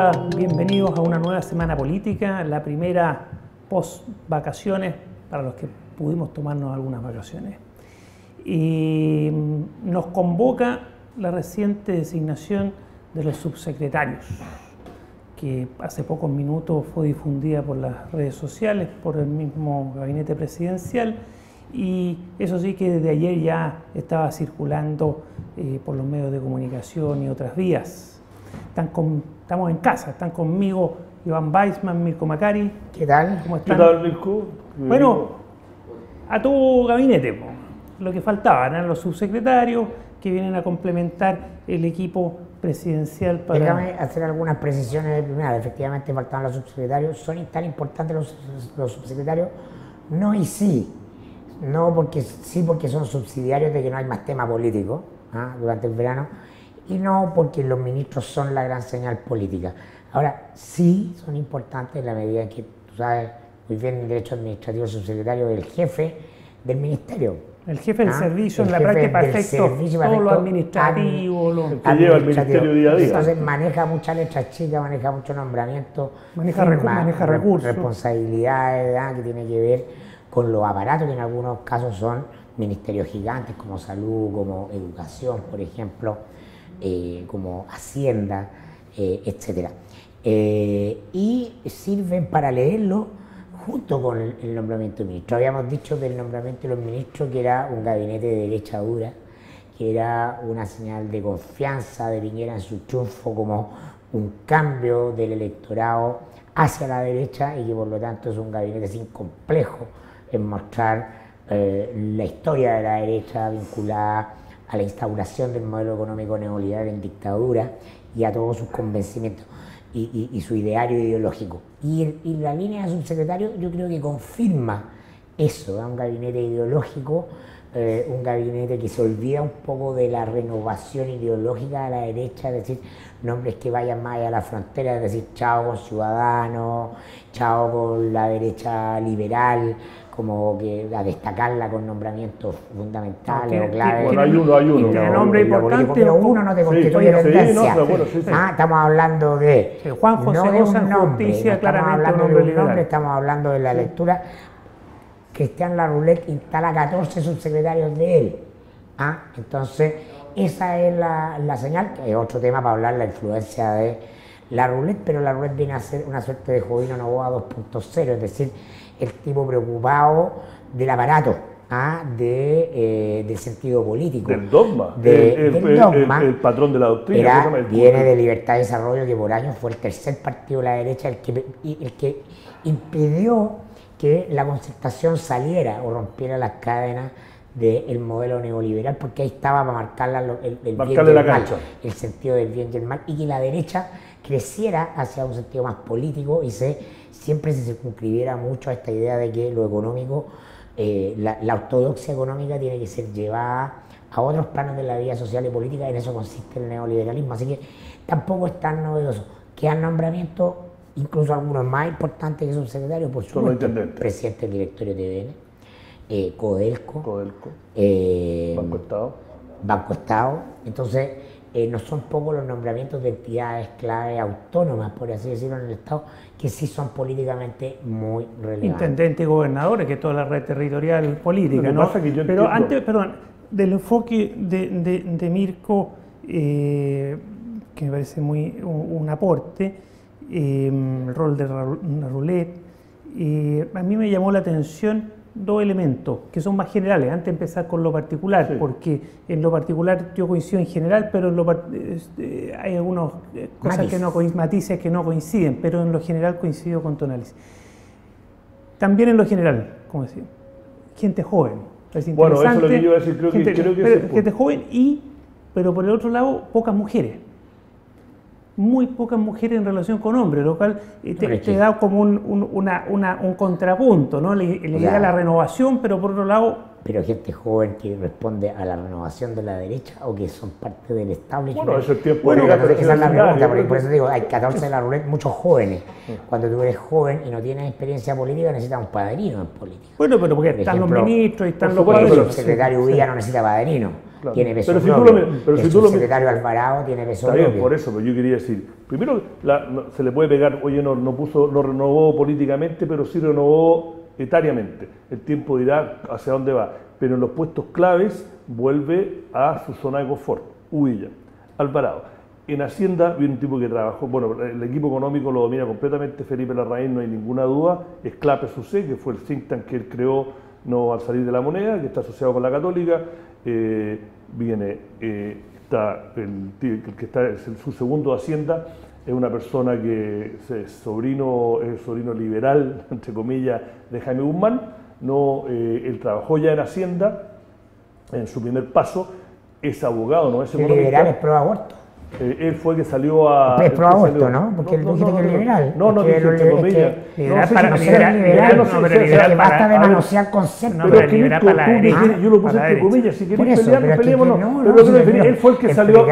Hola, bienvenidos a una nueva semana política, la primera post vacaciones para los que pudimos tomarnos algunas vacaciones. Y nos convoca la reciente designación de los subsecretarios, que hace pocos minutos fue difundida por las redes sociales, por el mismo gabinete presidencial, y eso sí que desde ayer ya estaba circulando por los medios de comunicación y otras vías. Estamos en casa, están conmigo Iván Weissman, Mirko Macari. ¿Qué tal? ¿Cómo están? ¿Qué tal, Mirko? Bueno, a tu gabinete, lo que faltaba, eran los subsecretarios que vienen a complementar el equipo presidencial para... Déjame hacer algunas precisiones de primera. Efectivamente faltaban los subsecretarios. ¿Son tan importantes los subsecretarios? No y sí. No porque sí, porque son subsidiarios de que no hay más tema político durante el verano, y no porque los ministros son la gran señal política. Ahora, sí son importantes en la medida en que, tú sabes muy bien, en derecho administrativo, el subsecretario es el jefe del ministerio. El jefe del servicio, en la práctica, perfecto, todo lo administrativo. El que lleva el ministerio día a día. Entonces maneja muchas letras chicas, maneja muchos nombramientos, maneja recursos, responsabilidades que tiene que ver con los aparatos que en algunos casos son ministerios gigantes como salud, como educación, por ejemplo, como Hacienda, etc. Y sirven para leerlo junto con el nombramiento de ministros. Habíamos dicho del nombramiento de los ministros que era un gabinete de derecha dura, que era una señal de confianza de Piñera en su triunfo, como un cambio del electorado hacia la derecha, y que por lo tanto es un gabinete sin complejo en mostrar la historia de la derecha vinculada a la instauración del modelo económico neoliberal en dictadura y a todos sus convencimientos y su ideario ideológico. Y la línea de subsecretario yo creo que confirma eso, un gabinete ideológico, un gabinete que se olvida un poco de la renovación ideológica de la derecha, es decir, nombres que vayan más allá a la frontera, es decir, chao con Ciudadanos, chao con la derecha liberal, como que a destacarla con nombramientos fundamentales o claves. Bueno, hay uno. Tiene nombre importante. Pero uno no te constituye tendencia. Sí. Estamos hablando de Juan José no de Osa un nombre, Justicia, no estamos claramente hablando un de hombre un liberal. nombre, estamos hablando de la lectura. Cristian Larroulet instala 14 subsecretarios de él. Entonces, esa es la señal, que es otro tema para hablar, la influencia de Larroulet, pero Larroulet viene a ser una suerte de Jovino Novoa 2.0, es decir, el tipo preocupado del aparato, del sentido político. Del dogma. Del dogma. El patrón de la doctrina. Viene de Libertad y Desarrollo, que por años fue el tercer partido de la derecha, el que impidió que la concertación saliera o rompiera las cadenas del modelo neoliberal, porque ahí estaba para marcarla el bien y el mal, el sentido del bien y el mal, y que la derecha creciera hacia un sentido más político y siempre se circunscribiera mucho a esta idea de que lo económico, la ortodoxia económica tiene que ser llevada a otros planos de la vida social y política, y en eso consiste el neoliberalismo. Así que tampoco es tan novedoso. Quedan nombramientos, incluso algunos más importantes que subsecretarios, por supuesto, presidente del directorio TVN, Codelco, Banco Estado. Entonces, no son pocos los nombramientos de entidades clave autónomas, por así decirlo, en el Estado, que sí son políticamente muy relevantes. Intendentes y gobernadores, que es toda la red territorial política, ¿no? Pero antes, perdón, del enfoque de Mirko, que me parece muy un aporte, el rol de Larroulet, a mí me llamó la atención dos elementos que son más generales, antes de empezar con lo particular, porque en lo particular yo coincido en general, pero hay algunas cosas matices que no coinciden, pero en lo general coincido con tu análisis. También en lo general, como decía, gente joven. Es bueno, eso es lo que yo iba a decir, creo que gente joven pero por el otro lado, pocas mujeres. Muy pocas mujeres en relación con hombres, lo cual te da como un contrapunto, ¿no? Le da la renovación, pero por otro lado... Pero gente joven que responde a la renovación de la derecha o que son parte del establishment. Bueno, eso es tiempo. Esa es la pregunta, por eso digo, hay 14 de la ruleta, muchos jóvenes. Cuando tú eres joven y no tienes experiencia política, necesitas un padrino en política. Bueno, pero porque están los ministros y están los padrinos. El secretario Villa no necesita padrino. tiene peso propio. El subsecretario Alvarado tiene peso propio. Está bien, por eso, pero yo quería decir, primero se le puede pegar, oye, no renovó políticamente, pero sí renovó etariamente. El tiempo dirá hacia dónde va, pero en los puestos claves vuelve a su zona de confort. Huilla, Alvarado. En Hacienda viene un tipo que trabajó, bueno, el equipo económico lo domina completamente Felipe Larraín, no hay ninguna duda, es Clape SUC, que fue el think tank que él creó no al salir de la moneda, que está asociado con la Católica, está el que está, su segundo de Hacienda, es una persona que es sobrino liberal, entre comillas, de Jaime Guzmán, él trabajó ya en Hacienda, en su primer paso, es abogado, no es economista. Liberal es pro aborto. Él fue que salió a... Es pro aborto, ¿no? Porque él dice que es liberal. No, entre comillas. Liberal para no ser liberal, que basta de manosear conceptos. Pero liberal para la derecha. Yo lo puse entre comillas, si querés pelear, peleémonos. Pero él fue el que salió...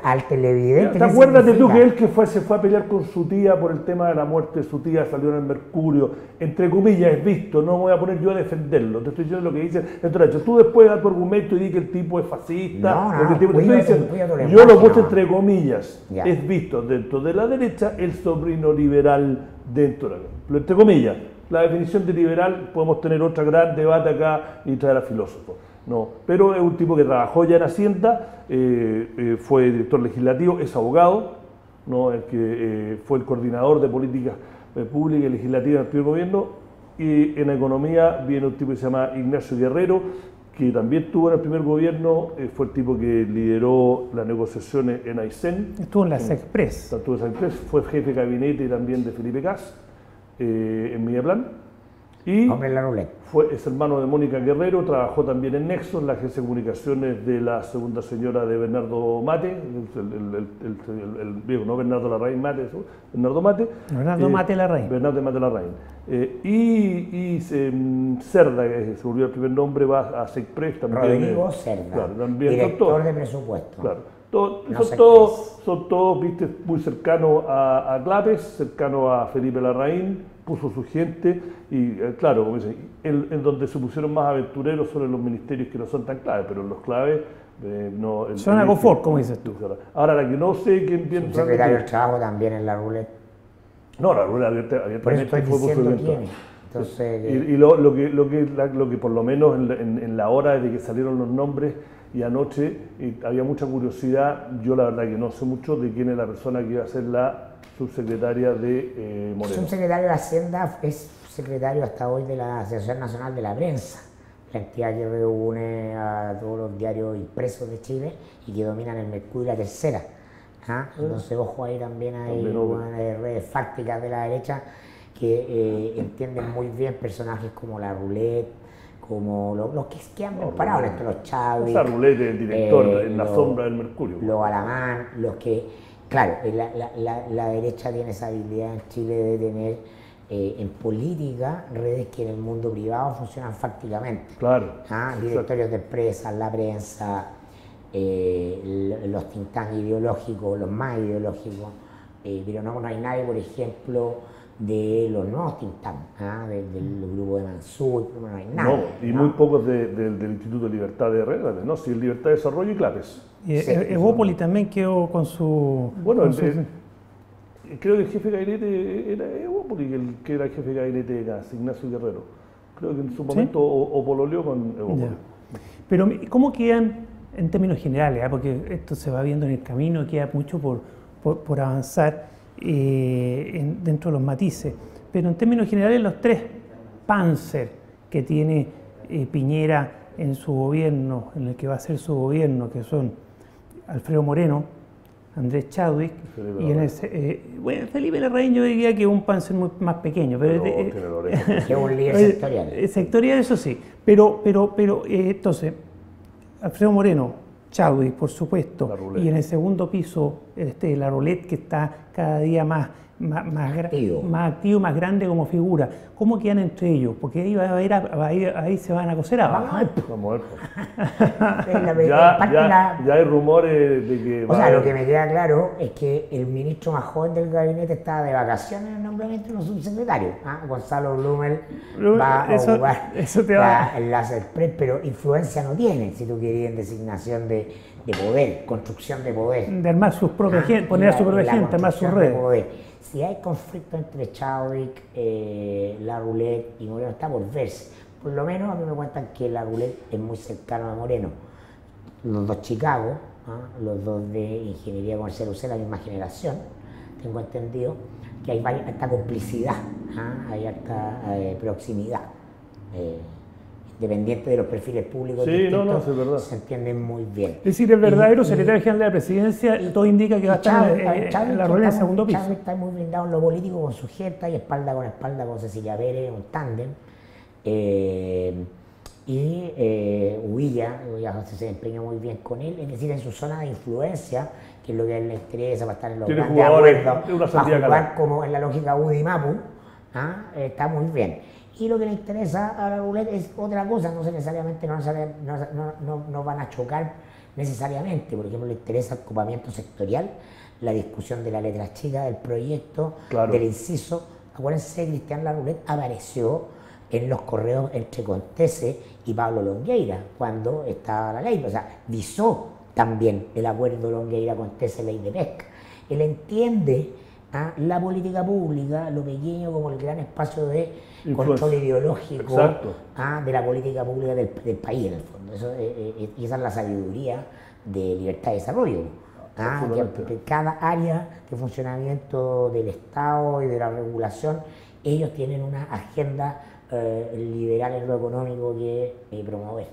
al televidente. ¿Te acuerdas de tú que él se fue a pelear con su tía por el tema de la muerte de su tía, salió en el Mercurio? Entre comillas, es visto, no me voy a poner yo a defenderlo. Te estoy diciendo lo que dice el derecho. Tú después das tu argumento y di que el tipo es fascista. Yo lo puse entre comillas, es visto dentro de la derecha el sobrino liberal dentro de la... Entre comillas, la definición de liberal, podemos tener otro gran debate acá y traer a filósofos. No, pero es un tipo que trabajó ya en Hacienda, fue director legislativo, es abogado, ¿no? El que fue el coordinador de políticas públicas y legislativas del primer gobierno, y en economía viene un tipo que se llama Ignacio Guerrero, que también estuvo en el primer gobierno, fue el tipo que lideró las negociaciones en Aysén. Estuvo en la Sexpress. Estuvo en la Sexpress, fue jefe de gabinete también de Felipe Cas en Mediaplan. Y es hermano de Mónica Guerrero, trabajó también en Nexo, en la agencia de comunicaciones de la segunda señora de Bernardo Mate, el viejo, no Bernardo Larraín Mate, Bernardo Mate. Bernardo Mate Larraín. Bernardo Mate Larraín. Cerda, que se volvió el primer nombre, va a Sexpress también. Rodrigo Cerda, claro, también, director de presupuesto. Claro. Son todos, viste, muy cercanos a Clapes, cercanos a Felipe Larraín, puso su gente y claro, como dicen, en donde se pusieron más aventureros son en los ministerios que no son tan claves, pero en los claves no... Son a confort, como dices tú. Ahora, la que no sé quién viene... El secretario del Trabajo también en la ruleta. No, la ruleta abiertamente fue por su evento. Entonces, y lo que por lo menos en la hora de que salieron los nombres y anoche había mucha curiosidad, yo la verdad que no sé mucho de quién es la persona que iba a ser la subsecretaria de Moreno. El subsecretario de Hacienda es secretario hasta hoy de la Asociación Nacional de la Prensa, la entidad que reúne a todos los diarios impresos de Chile y que dominan el Mercurio y la Tercera. Entonces, ojo, ahí también hay redes fácticas de la derecha que entienden muy bien personajes como la Roulette, como los que han parado en esto, los Chávez. Esa Roulette, el director en la sombra del Mercurio. Los Alamán, los que... Claro, la derecha tiene esa habilidad en Chile de tener en política redes que en el mundo privado funcionan fácticamente. Claro. Directorios de empresas, la prensa, los think tanks ideológicos, los más ideológicos, pero no hay nadie, por ejemplo, de los nuevos think tanks, del grupo de Mansur, no hay nada. No, y muy pocos del Instituto de Libertad de Redes, ¿no? Sí, el Libertad de Desarrollo y Clapes. Y Evópoli también quedó con su... Bueno, creo que el jefe de gabinete era Evópoli, el que era el jefe de gabinete de Gas, Ignacio Guerrero. Creo que en su momento o pololeó con Evópoli. Pero, ¿cómo quedan en términos generales? Porque esto se va viendo en el camino, queda mucho por avanzar dentro de los matices. Pero en términos generales, los tres Panzer que tiene Piñera en su gobierno, en el que va a ser su gobierno, que son Alfredo Moreno, Andrés Chadwick y Felipe Larraín, yo diría que es un Panzer más pequeño, pero es un líder sectorial. Sectorial, eso sí, pero entonces Alfredo Moreno, Chadwick, por supuesto, y en el segundo piso la Roulette, que está cada día más más activo, más grande como figura. ¿Cómo quedan entre ellos? Porque ahí se van a coser abajo. Vamos a ver. Ya hay rumores de que... O sea, lo que me queda claro es que el ministro más joven del gabinete está de vacaciones en el nombramiento de un subsecretario. Gonzalo Blumel va a jugar el Laser Press, pero influencia no tiene, si tú querías, en designación de poder, construcción de poder. De armar sus propias gente, poner a su propia gente, armar sus redes. Si hay conflicto entre Chadwick, Larroulet y Moreno, está por verse. Por lo menos a mí me cuentan que Larroulet es muy cercano a Moreno. Los dos Chicago, los dos de Ingeniería Comercial UC, la misma generación, tengo entendido que hay harta complicidad, hay harta proximidad. Dependiente de los perfiles públicos distintos, es verdad. Se entienden muy bien. Es decir, el verdadero secretario general de la presidencia, todo indica que va a estar en la rueda del segundo piso. Chávez está muy blindado en lo político con su gente y espalda con Cecilia Pérez, un tándem. Uvilla se desempeñó muy bien con él, es decir, en su zona de influencia, que es lo que a él le interesa para estar en los grandes acuerdos, para jugar como en la lógica UDI y Mapu, está muy bien. Y lo que le interesa a la Larroulet es otra cosa, no van a chocar necesariamente. Por ejemplo, le interesa el ocupamiento sectorial, la discusión de la letra chica del proyecto, del inciso. Acuérdense, Cristian Larroulet apareció en los correos entre Contese y Pablo Longueira cuando estaba la ley, o sea, visó también el acuerdo Longueira-Contese, ley de pesca. Él entiende la política pública, lo pequeño como el gran espacio de control ideológico de la política pública del país, en el fondo. Y esa es la sabiduría de libertad de desarrollo. Que cada área de funcionamiento del Estado y de la regulación, ellos tienen una agenda liberal en lo económico que promover.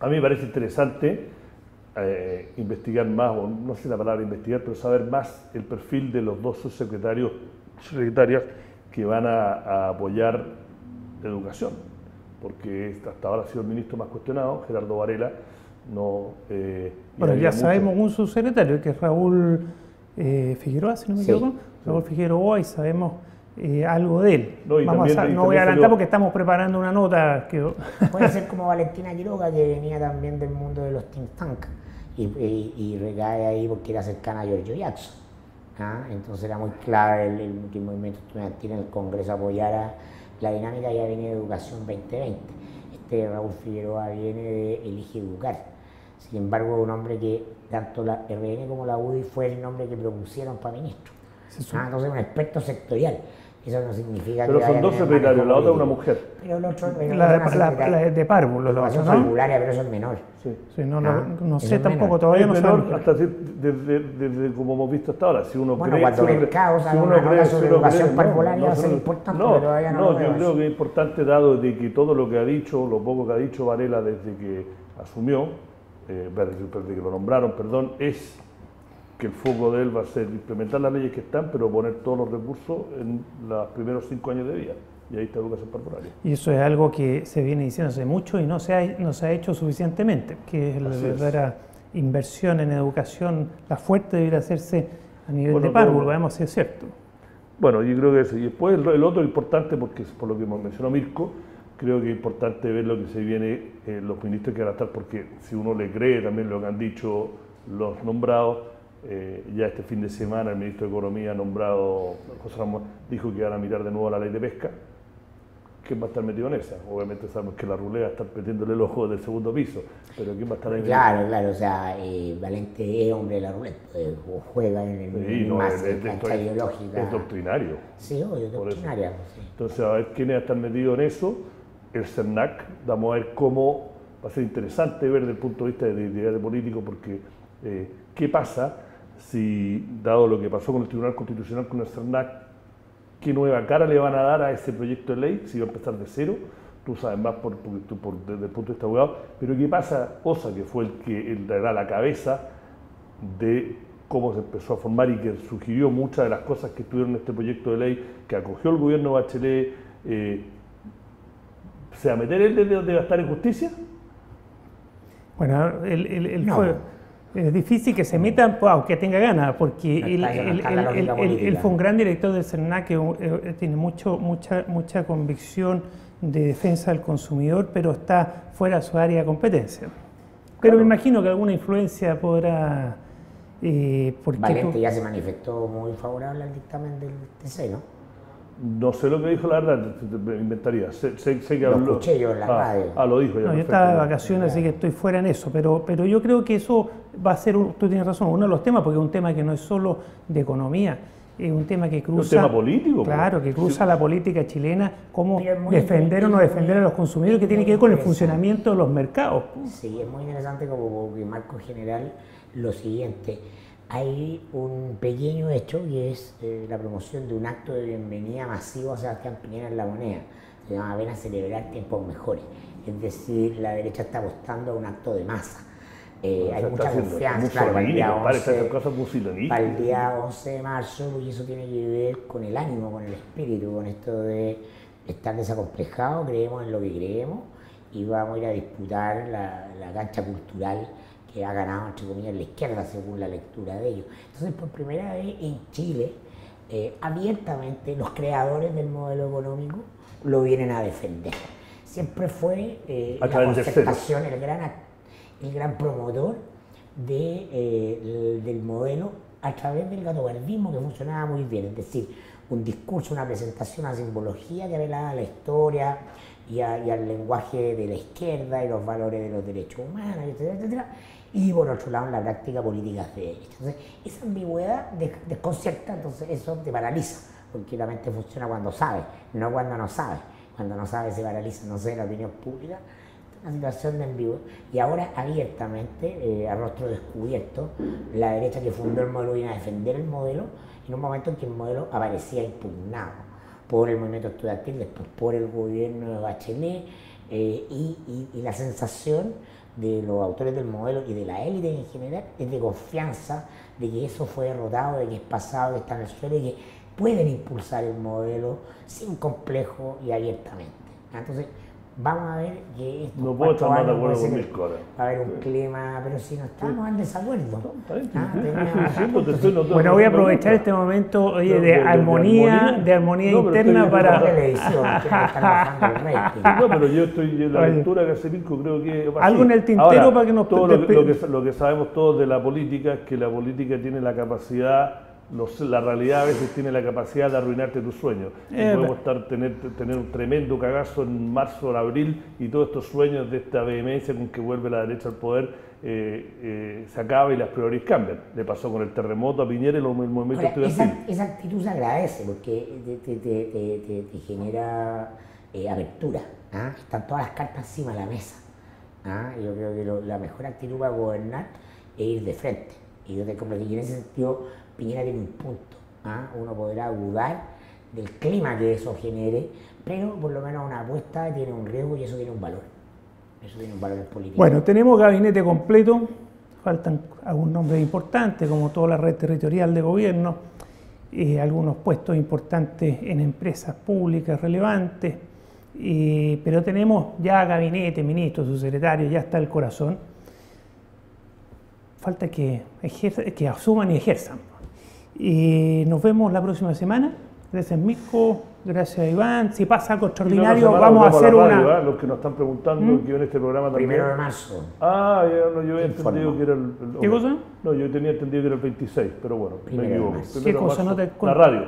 A mí me parece interesante investigar más, o no sé la palabra investigar, pero saber más el perfil de los dos subsecretarias que van a apoyar la educación, porque hasta ahora ha sido el ministro más cuestionado, Gerardo Varela. Bueno, ya sabemos un subsecretario, que es Raúl Figueroa, si no me equivoco, Raúl Figueroa, y sabemos algo de él. No voy a adelantar porque estamos preparando una nota. Puede ser como Valentina Quiroga, que venía también del mundo de los think tank y recae ahí porque era cercana a Giorgio Jackson. Entonces era muy clave el movimiento estudiantil en el Congreso apoyara la dinámica. Ya venía de Educación 2020. Raúl Figueroa viene de Elige Educar. Sin embargo, un hombre que tanto la RN como la UDI fue el nombre que propusieron para ministro. Entonces un experto sectorial. Eso no significa pero que son dos secretarios, la otra es una mujer. Pero el otro, la de párvulo, ¿no? Pero eso es menor. No sé tampoco, todavía no sabemos. Hasta desde como hemos visto hasta ahora. Si uno bueno, cuando el caos haga una nota sobre educación parvularia va a ser importante, pero todavía no lo veo. Yo creo que es importante, dado de que todo lo que ha dicho, lo poco que ha dicho Varela desde que asumió, desde que lo nombraron, perdón, es que el foco de él va a ser implementar las leyes que están, pero poner todos los recursos en los primeros 5 años de vida. Y ahí está educación parvularia. Y eso es algo que se viene diciendo hace mucho y no se ha hecho suficientemente, que es la verdadera inversión en educación, la fuerte debería hacerse a nivel de párvulo, veamos si es cierto. Bueno, yo creo que eso. Y después el otro importante, porque por lo que mencionó Mirko, creo que es importante ver lo que se viene, los ministros que van a estar, porque si uno le cree también lo que han dicho los nombrados, ya este fin de semana el ministro de Economía nombrado, José Ramón, dijo que van a mirar de nuevo la ley de pesca. ¿Quién va a estar metido en esa? Obviamente sabemos que la Larroulet va a estar metiéndole el ojo del segundo piso, pero ¿quién va a estar ahí? Claro, o sea, Valente es hombre de la Larroulet, juega en el cancha ideológica. Es doctrinario. Sí, obvio, doctrinario. Sí. Entonces, a ver quién va a estar metido en eso. El CERNAC, vamos a ver cómo va a ser interesante ver desde el punto de vista de idea de político, porque ¿qué pasa si, dado lo que pasó con el Tribunal Constitucional con el CERNAC, qué nueva cara le van a dar a ese proyecto de ley? Si va a empezar de cero, tú sabes más desde el punto de vista abogado, pero ¿qué pasa? Osa, que fue el que da la cabeza de cómo se empezó a formar y que sugirió muchas de las cosas que estuvieron en este proyecto de ley, que acogió el gobierno Bachelet, ¿se va a meter él de gastar en justicia? Bueno, él fue... Es difícil que se metan, aunque tenga ganas, porque él fue un gran director del CERNAC que tiene mucha convicción de defensa del consumidor, pero está fuera de su área de competencia. Pero me imagino que alguna influencia podrá... Valente ya se manifestó muy favorable al dictamen del TC, ¿no? No sé lo que dijo, la verdad, me inventaría. Sé que habló. Lo escuché yo en la radio. Lo dijo ya. No, yo estaba de vacaciones, así que estoy fuera en eso, pero yo creo que eso va a ser, tú tienes razón, uno de los temas, porque es un tema que no es solo de economía, es un tema que cruza... ¿Un tema político? Claro, que cruza la política chilena, cómo defender o no defender a los consumidores, que tiene que ver con el funcionamiento de los mercados. Sí, es muy interesante como marco general lo siguiente. Hay un pequeño hecho que es la promoción de un acto de bienvenida masivo a Sebastián Piñera en La Moneda. Se llama Ven a celebrar tiempos mejores. Es decir, la derecha está apostando a un acto de masa. Hay mucha confianza, claro, para el día 11 de marzo, y eso tiene que ver con el ánimo, con el espíritu, con esto de estar desacomplejado, creemos en lo que creemos y vamos a ir a disputar la cancha cultural que ha ganado, entre comillas, la izquierda, según la lectura de ellos. Entonces, por primera vez en Chile, abiertamente, los creadores del modelo económico lo vienen a defender. Siempre fue la Concertación el gran promotor del modelo a través del gatobardismo, que funcionaba muy bien, es decir, un discurso, una presentación, una simbología que apelaba a la historia y al lenguaje de la izquierda y los valores de los derechos humanos, etcétera, etcétera. Y por otro lado, en la práctica política de derecha. Entonces, esa ambigüedad desconcierta, entonces eso te paraliza, porque la mente funciona cuando sabe, no cuando no sabe. Cuando no sabe se paraliza, no sé, la opinión pública. Una situación de ambigüedad. Y ahora, abiertamente, a rostro descubierto, la derecha que fundó el modelo viene a defender el modelo en un momento en que el modelo aparecía impugnado por el movimiento estudiantil, después por el gobierno de Bachelet, y la sensación de los autores del modelo y de la élite en general es de confianza de que eso fue derrotado, de que es pasado, que está en el suelo y que pueden impulsar el modelo sin complejo y abiertamente. Entonces, vamos a ver que estos no puedo estar más de acuerdo con mis cosas. Va a haber un clima, pero si no estamos en desacuerdo. Bueno, voy a aprovechar este momento de armonía interna para... No, pero yo estoy en la lectura que hace Mirko, creo que... Algo en el tintero. Ahora, para que nos... Lo que sabemos todos de la política es que la política tiene la capacidad... la realidad a veces tiene la capacidad de arruinarte tus sueños. Podemos tener un tremendo cagazo en marzo o abril y todos estos sueños de esta vehemencia con que vuelve la derecha al poder se acaba y las prioridades cambian. Le pasó con el terremoto a Piñera y el movimiento estudiantil. Esa actitud se agradece porque te genera apertura. Están todas las cartas encima de la mesa. Yo creo que la mejor actitud para gobernar es ir de frente. Y yo te compro que en ese sentido Piñera tiene un punto. Uno podrá dudar del clima que eso genere, pero por lo menos una apuesta tiene un riesgo y eso tiene un valor. Eso tiene un valor en política. Bueno, tenemos gabinete completo, faltan algunos nombres importantes, como toda la red territorial de gobierno, algunos puestos importantes en empresas públicas relevantes, pero tenemos ya gabinete, ministros, subsecretarios, ya está el corazón. Falta que asuman y ejerzan. Nos vemos la próxima semana. Gracias, Mirko. Gracias, Iván. Si pasa algo extraordinario, vamos a hacer una... Los que nos están preguntando que en este programa también... 1 de marzo. Yo había entendido que era el... ¿Qué cosa? No, yo tenía entendido que era el 26, pero bueno, me equivoco. ¿Qué cosa? No te... La radio.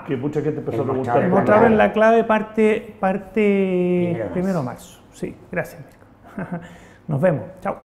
Que mucha gente empezó a preguntar. Mostraron la clave parte 1 de marzo. Sí, gracias, Mirko. Nos vemos. Chao.